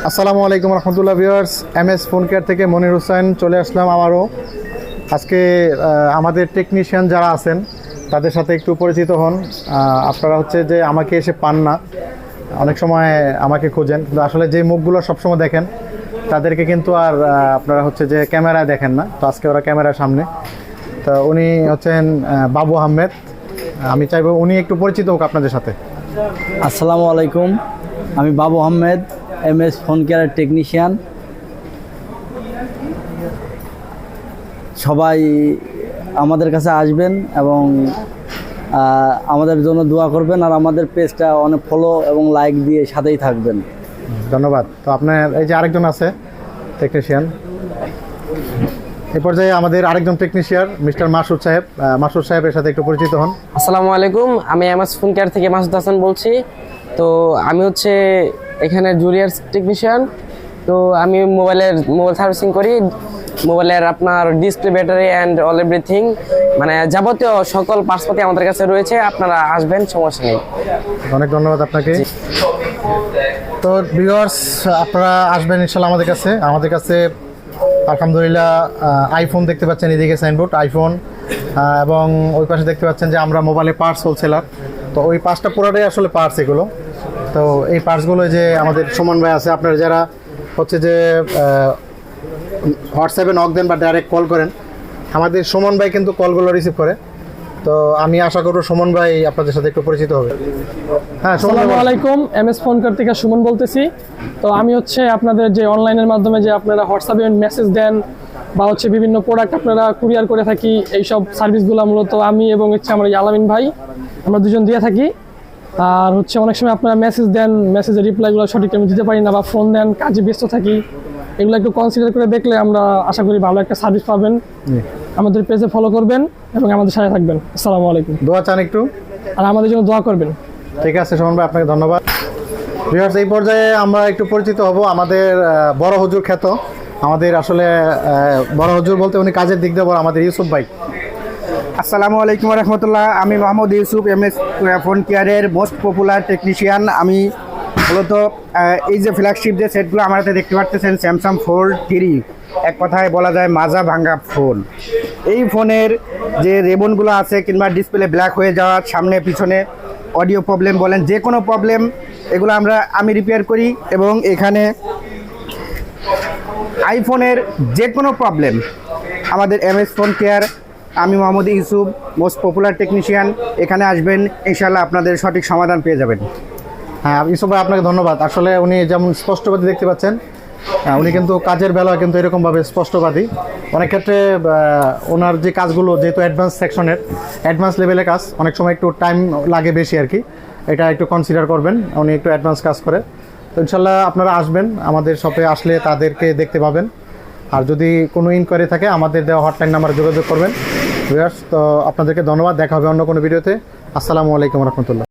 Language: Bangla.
আসসালামু আলাইকুম রহমতুল্লাহ ভিউয়ার্স, এমএস ফোন কেয়ার থেকে মনির হোসেন চলে আসলাম আবারও। আজকে আমাদের টেকনিশিয়ান যারা আছেন তাদের সাথে একটু পরিচিত হন। আপনারা হচ্ছে যে আমাকে এসে পান না, অনেক সময় আমাকে খোঁজেন, কিন্তু আসলে যে মুখগুলো সবসময় দেখেন তাদেরকে কিন্তু আর আপনারা হচ্ছে যে ক্যামেরায় দেখেন না। তো আজকে ওরা ক্যামেরার সামনে। তো উনি হচ্ছেন বাবু আহমেদ। আমি চাইবো উনি একটু পরিচিত হোক আপনাদের সাথে। আসসালামু আলাইকুম, আমি বাবু আহমেদ, এমএস ফোন কেয়ারের টেকনিশিয়ান। সবাই আমাদের কাছে আসবেন এবং আমাদের জন্য দোয়া করবেন, আর আমাদের পেজটা অনেক ফলো এবং লাইক দিয়ে সাথেই থাকবেন। ধন্যবাদ। তো আপনার এই যে আরেকজন আছে টেকনিশিয়ান, এই পর্যায়ে আমাদের আরেকজন টেকনিশিয়ান মিস্টার মাসুদ সাহেব। মাসুদ সাহেবের সাথে একটু পরিচিত হন। আসসালামু আলাইকুম, আমি এমএস ফোন কেয়ার থেকে মাসুদ হাসান বলছি। তো আমি হচ্ছে এখানে জুনিয়র টেকনিশিয়ান। তো আমি মোবাইল সার্ভিসিং করি। মোবাইলের আপনার display, battery and all everything, মানে যাবতীয় সকল পার্টসপাতি আমাদের কাছে রয়েছে। আপনারা আসবেন, সমস্যা নেই। অনেক ধন্যবাদ আপনাকে। তো ভিউয়ার্স, আপনারা আসবেন ইনশাল্লাহ আমাদের কাছে আলহামদুলিল্লাহ আইফোন দেখতে পাচ্ছেন, এদিকে সাইনবোর্ড আইফোন, এবং ওই পাশে দেখতে পাচ্ছেন যে আমরা মোবাইলে পার্টস হোলসেলার। তো ওই পাঁচটা পুরোটাই আসলে পার্টস এগুলো। তো এই পার্টসগুলো যে আমাদের সুমন ভাই আছে, আপনারা যারা হচ্ছে যে হোয়াটসঅ্যাপে নক দেন বা ডাইরেক্ট কল করেন, আমাদের সুমন ভাই কিন্তু কলগুলো রিসিভ করে। তো আমি আশা করব সুমন ভাই আপনাদের সাথে একটু পরিচিত হবে। হ্যাঁ, আসসালামু আলাইকুম, এমএস ফোন কেয়ার থেকে সুমন বলতেছি। তো আমি হচ্ছে আপনাদের যে অনলাইনের মাধ্যমে যে আপনারা হোয়াটসঅ্যাপে মেসেজ দেন বা হচ্ছে বিভিন্ন প্রোডাক্ট আপনারা কুরিয়ার করে থাকি, এইসব সার্ভিসগুলো মূলত আমি এবং হচ্ছে আমার আলামিন ভাই, আমরা দুজন দিয়ে থাকি। আর হচ্ছে অনেক সময় আপনারা মেসেজ দেন, মেসেজের রিপ্লাইগুলো সঠিক টাইমে দিতে পারি না, বা ফোন দেন, কাজে ব্যস্ত থাকি। এগুলো একটু কনসিডার করে দেখলে আমরা আশা করি ভালো একটা সার্ভিস পাবেন। আমাদের পেজে ফলো করবেন এবং আমাদের সাথে থাকবেন। আসসালামু আলাইকুম। দোয়া চান একটু, আর আমাদের জন্য দোয়া করবেন। ঠিক আছে সুমন ভাই, আপনাকে ধন্যবাদ। ভিউয়ার্স, এই পর্যায়ে আমরা একটু পরিচিত হব আমাদের বড় হুজুর খ্যাত, আমাদের আসলে বড় হুজুর বলতে উনি কাজের দিক দিয়ে বড়, আমাদের ইউসুফ ভাই। আসসালামু আলাইকুম রহমতুল্লাহ, আমি মোহাম্মদ ইউসুফ, এমএস ফোন কেয়ারের মোস্ট পপুলার টেকনিশিয়ান। আমি মূলত এই যে ফ্ল্যাগশিপ যে সেটগুলো আমার হাতে দেখতে পাচ্ছেন, স্যামসাং ফোল্ড 3, এক কথায় বলা যায় মাজা ভাঙ্গা ফোন। এই ফোনের যে রেবনগুলো আছে কিংবা ডিসপ্লে ব্ল্যাক হয়ে যাওয়া, সামনে পিছনে অডিও প্রবলেম বলেন, যে কোনো প্রবলেম, এগুলো আমি রিপেয়ার করি। এবং এখানে আইফোনের যে কোনো প্রবলেম আমাদের এমএস ফোন কেয়ার, আমি Mohammad Yusuf, most popular technician, এখানে আসবেন, ইনশাআল্লাহ আপনাদের সঠিক সমাধান পেয়ে যাবেন। হ্যাঁ ইউসুফ ভাই, আপনাকে ধন্যবাদ। আসলে উনি যেমন স্পষ্টবাদী দেখতে পাচ্ছেন, উনি কিন্তু কাজের বেলায় কিন্তু এরকমভাবে স্পষ্টবাদী। অনেক ক্ষেত্রে ওনার যে কাজগুলো যেহেতু অ্যাডভান্স সেকশনের, অ্যাডভান্স লেভেলের কাজ, অনেক সময় একটু টাইম লাগে বেশি আর কি, এটা একটু কনসিডার করবেন। উনি একটু অ্যাডভান্স কাজ করে। তো ইনশাল্লাহ আপনারা আসবেন, আমাদের শপে আসলে তাদেরকে দেখতে পাবেন। আর যদি কোনো ইনকোয়ারি থাকে আমাদের দেওয়া হটলাইন নাম্বারে যোগাযোগ করবেন। ভিউয়ার্স, তো আপনাদেরকে ধন্যবাদ। দেখা হবে অন্য কোনো ভিডিওতে। আসসালামু আলাইকুম রহমতুল্লাহ।